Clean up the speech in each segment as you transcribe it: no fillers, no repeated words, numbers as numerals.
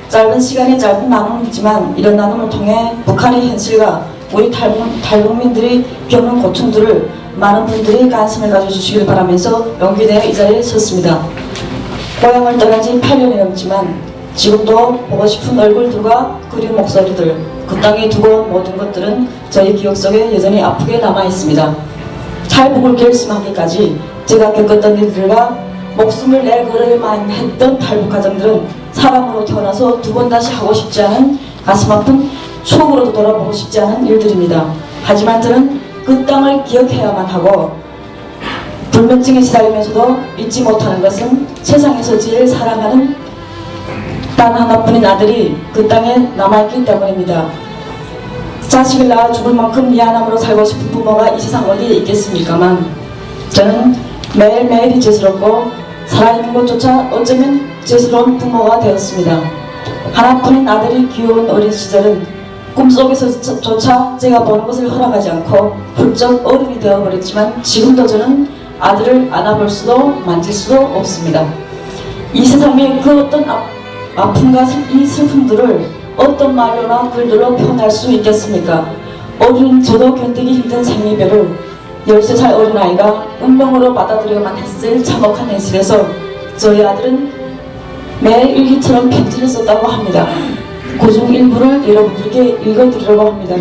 짧은 시간이 짧은 나눔이지만 이런 나눔을 통해 북한의 현실과 우리 탈북민들이 겪는 고충들을 많은 분들이 관심을 가져주시길 바라면서 용기 내어 이 자리에 섰습니다. 고향을 떠난 지 8년이 넘지만 지금도 보고 싶은 얼굴들과 그리운 목소리들, 그 땅에 두고 온 모든 것들은 저희 기억 속에 여전히 아프게 남아있습니다. 탈북을 결심하기까지 제가 겪었던 일들과 목숨을 내걸을만 했던 탈북 가정들은 사람으로 태어나서 두 번 다시 하고 싶지 않은 가슴 아픈 추억으로도 돌아보고 싶지 않은 일들입니다. 하지만 저는 그 땅을 기억해야만 하고 불면증에 시달리면서도 잊지 못하는 것은 세상에서 제일 사랑하는 단 하나뿐인 아들이 그 땅에 남아있기 때문입니다. 자식을 낳아 죽을 만큼 미안함으로 살고 싶은 부모가 이 세상 어디에 있겠습니까만 저는 매일매일이 죄스럽고 살아있는 것조차 어쩌면 죄스러운 부모가 되었습니다. 하나뿐인 아들이 귀여운 어린 시절은 꿈속에서조차 제가 보는 것을 허락하지 않고 훌쩍 어른이 되어버렸지만 지금도 저는 아들을 안아볼 수도 만질 수도 없습니다. 이 세상의 그 어떤 아픔과 이 슬픔들을 어떤 말로나 글들로 표현할 수 있겠습니까? 어린 저도 견디기 힘든 생이별을 13살 어린아이가 운명으로 받아들여야만 했을 참혹한 현실에서 저희 아들은 매일 일기처럼 편지를 썼다고 합니다. 그중 일부를 여러분들에게 읽어드리려고 합니다.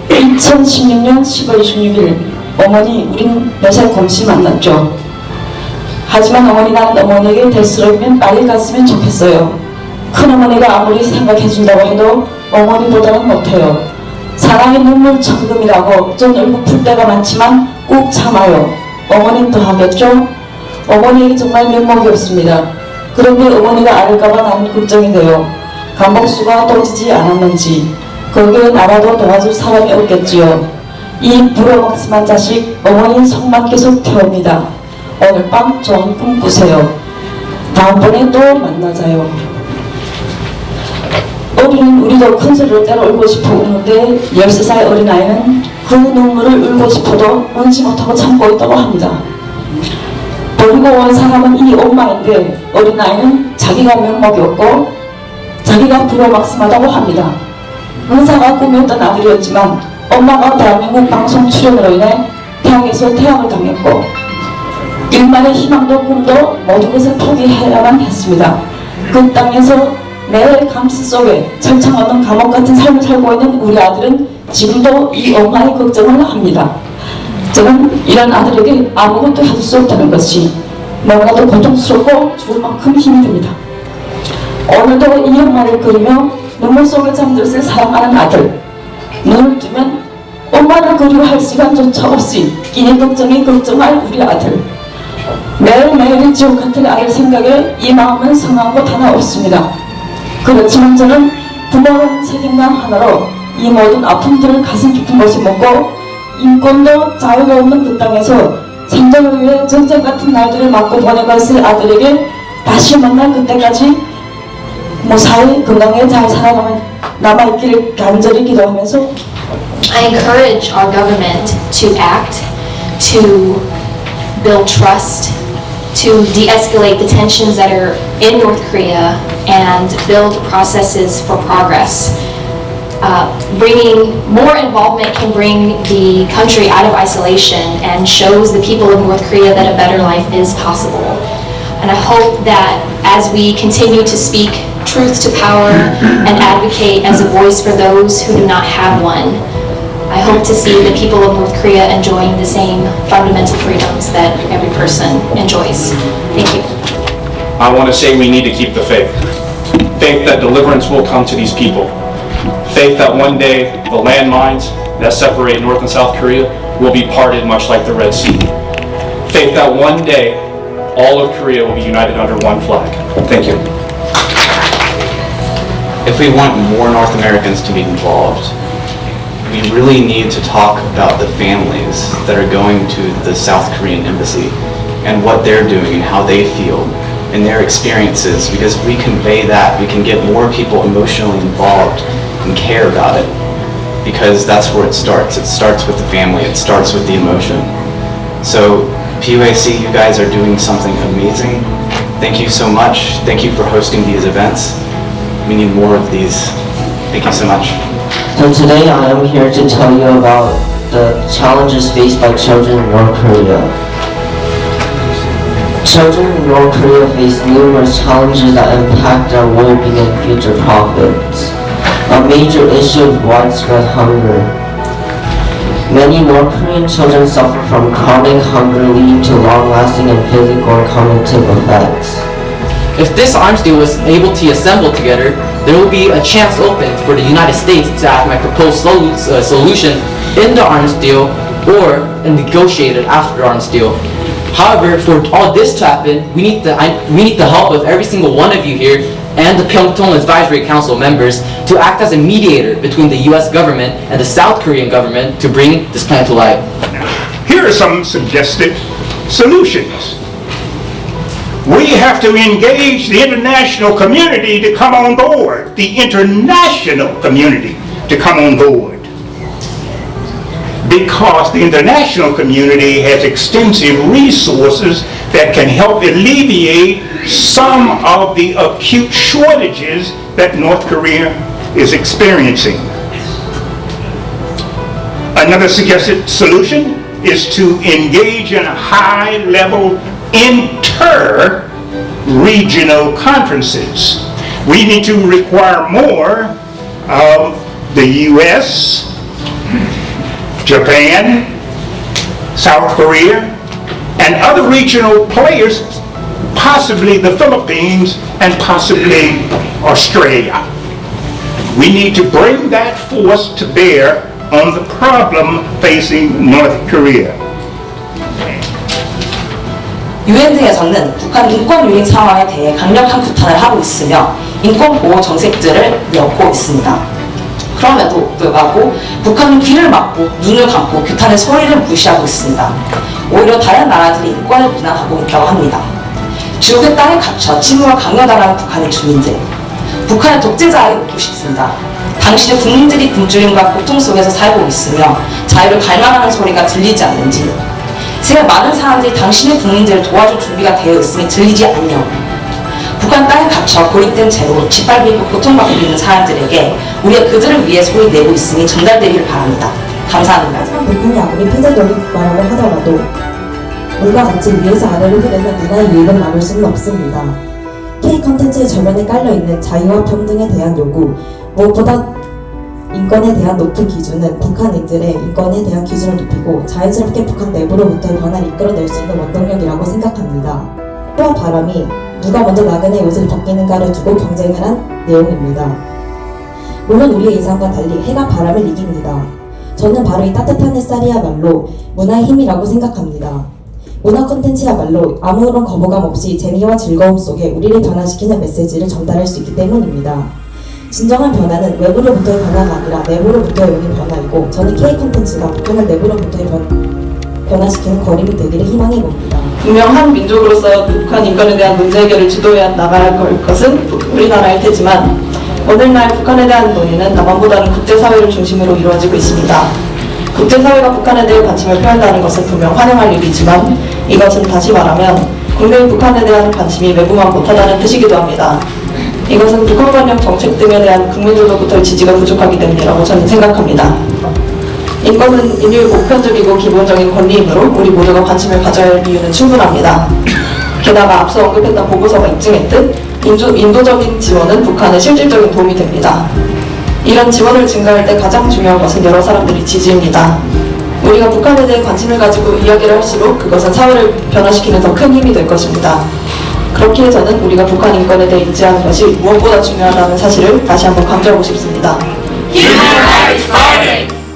2016년 10월 26일 어머니, 우린 4살 곰씨 만났죠. 하지만 어머니, 나는 어머니에게 될수록이면 빨리 갔으면 좋겠어요. 큰어머니가 아무리 생각해준다고 해도 어머니보다는 못해요. 사랑의 눈물 천금이라고 전 울고풀 때가 많지만 꼭 참아요. 어머니는 더 하겠죠? 어머니에게 정말 면목이 없습니다. 그런데 어머니가 앓을까봐 나는 걱정이 돼요. 감옥수가 떠지지 않았는지 거기에 나라도 도와줄 사람이 없겠지요. 이 부러먹스만 자식 어머니는 속만 계속 태웁니다. 오늘 밤 좋은 꿈 꾸세요. 다음번에 또 만나자요. 어린이는 우리도 큰 소리로 때로 울고 싶어 우는데 13살 어린아이는 그 눈물을 울고 싶어도 울지 못하고 참고 있다고 합니다. 버리고 온 사람은 이 엄마인데 어린아이는 자기가 면목이 없고 자기가 부러막심하다고 합니다. 의사가 꿈이었던 아들이었지만 엄마가 대한민국 방송 출연으로 인해 태양에서 태양을 당했고 일만의 희망도 꿈도 모든 것을 포기해야만 했습니다. 그 땅에서 매일 감시 속에 철창 없는 감옥 같은 삶을 살고 있는 우리 아들은 지금도 이 엄마의 걱정을 합니다. 저는 이런 아들에게 아무것도 해줄 수 없다는 것이 너무나도 고통스럽고 죽을 만큼 힘이 듭니다. 오늘도 이 엄마를 그리며 눈물 속에 잠들었을 사랑하는 아들, 눈을 뜨면 엄마를 그리워할 시간조차 없이 끼니 걱정이 걱정할 우리 아들, 매일매일 지옥 같은 아들 생각에 이 마음은 성한 것 하나 없습니다. 그렇지만 저는 부모라는 책임감 하나로 이 모든 아픔들을 가슴 깊은 곳에 묻고 인권도 자유가 없는 그 땅에서 생존을 위해 전쟁 같은 날들을 맞고 보내갔을 아들에게 다시 만날 그때까지 무사히 건강에 잘 살아남아있기를 간절히 기도하면서 I encourage our government to act, to build trust, to de-escalate the tensions that are in North Korea and build processes for progress. Bringing more involvement can bring the country out of isolation and shows the people of North Korea that a better life is possible. And I hope that as we continue to speak truth to power and advocate as a voice for those who do not have one, I hope to see the people of North Korea enjoying the same fundamental freedoms that every person enjoys. Thank you. I want to say we need to keep the faith. Faith that deliverance will come to these people. Faith that one day the landmines that separate North and South Korea will be parted much like the Red Sea. Faith that one day all of Korea will be united under one flag. Thank you. If we want more North Americans to be involved, we really need to talk about the families that are going to the South Korean embassy and what they're doing and how they feel and their experiences, because if we convey that, we can get more people emotionally involved and care about it, because that's where it starts. It starts with the family, it starts with the emotion. So PUAC, you guys are doing something amazing. Thank you so much. Thank you for hosting these events. We need more of these. Thank you so much. So today I am here to tell you about the challenges faced by children in North Korea. Children in North Korea face numerous challenges that impact their well-being and future profits. A major issue is widespread hunger. Many North Korean children suffer from chronic hunger leading to long-lasting and physical and cognitive effects. If this arms deal was able to be assembled together, there will be a chance open for the United States to have my proposed solution in the arms deal or negotiated after the arms deal. However, for all this to happen, we need the help of every single one of you here and the Pyeongtaek Advisory Council members to act as a mediator between the US government and the South Korean government to bring this plan to light. Here are some suggested solutions. We have to engage the international community to come on board. The international community to come on board. Because the international community has extensive resources that can help alleviate some of the acute shortages that North Korea is experiencing. Another suggested solution is to engage in high-level inter-regional conferences. We need to require more of the U.S., Japan, South Korea, and other regional players, possibly the Philippines and possibly Australia. We need to bring that force to bear on the problem facing North Korea. 유엔 등에서는 북한 인권 유린 상황에 대해 강력한 규탄을 하고 있으며 인권 보호 정책들을 내놓고 있습니다. 그럼에도 불구하고 북한은 귀를 막고 눈을 감고 규탄의 소리를 무시하고 있습니다. 오히려 다른 나라들이 인권을 비난하고 있다고 합니다. 지옥의 땅에 갇혀 침묵을 강요당하는 북한의 주민들, 북한의 독재자에 묻고 싶습니다. 당신의 국민들이 굶주림과 고통 속에서 살고 있으며 자유를 갈망하는 소리가 들리지 않는지, 세계 많은 사람들이 당신의 국민들을 도와줄 준비가 되어 있음이 들리지 않냐고, 북한 땅에 갇혀 고립된 채로 짓밟히고 고통받고 있는 사람들에게 우리가 그들을 위해 소리 내고 있음이 전달되기를 바랍니다. 감사합니다. 하지만 북한이 아무리 폐쇄적인 국가라고 하더라도 물과 같이 위에서 아래로 흐르는 문화의 유익을 막을 수는 없습니다. K-컨텐츠의 전면에 깔려있는 자유와 평등에 대한 요구, 무엇보다 인권에 대한 높은 기준은 북한인들의 인권에 대한 기준을 높이고 자연스럽게 북한 내부로부터의 변화를 이끌어낼 수 있는 원동력이라고 생각합니다. 해와 바람이 누가 먼저 나그네 옷을 벗기는가를 두고 경쟁을 한 내용입니다. 물론 우리의 예상과 달리 해가 바람을 이깁니다. 저는 바로 이 따뜻한 햇살이야말로 문화의 힘이라고 생각합니다. 문화 콘텐츠야말로 아무런 거부감 없이 재미와 즐거움 속에 우리를 변화시키는 메시지를 전달할 수 있기 때문입니다. 진정한 변화는 외부로부터의 변화가 아니라 내부로부터의 오는 변화이고, 저는 K-콘텐츠가 북한을 내부로부터의 변화시키는 거림이 되기를 희망해봅니다. 분명 한 민족으로서 북한 인권에 대한 문제 해결을 주도해 나가야 할 것은 우리나라일 테지만, 오늘날 북한에 대한 논의는 남한보다는 국제사회를 중심으로 이루어지고 있습니다. 국제사회가 북한에 대해 관심을 표한다는 것은 분명 환영할 일이지만, 이것은 다시 말하면 국내의 북한에 대한 관심이 외부만 못하다는 뜻이기도 합니다. 이것은 북한 관련 정책 등에 대한 국민들로부터의 지지가 부족하기 때문이라고 저는 생각합니다. 인권은 인류의 보편적이고 기본적인 권리이므로 우리 모두가 관심을 가져야 할 이유는 충분합니다. 게다가 앞서 언급했던 보고서가 입증했듯 인도적인 지원은 북한에 실질적인 도움이 됩니다. 이런 지원을 증가할 때 가장 중요한 것은 여러 사람들의 지지입니다. 우리가 북한에 대해 관심을 가지고 이야기를 할수록 그것은 사회를 변화시키는 더 큰 힘이 될 것입니다. 그렇기에 저는 우리가 북한 인권에 대해 인지하는 것이 무엇보다 중요하다는 사실을 다시 한번 강조하고 싶습니다. Human Rights Fighting!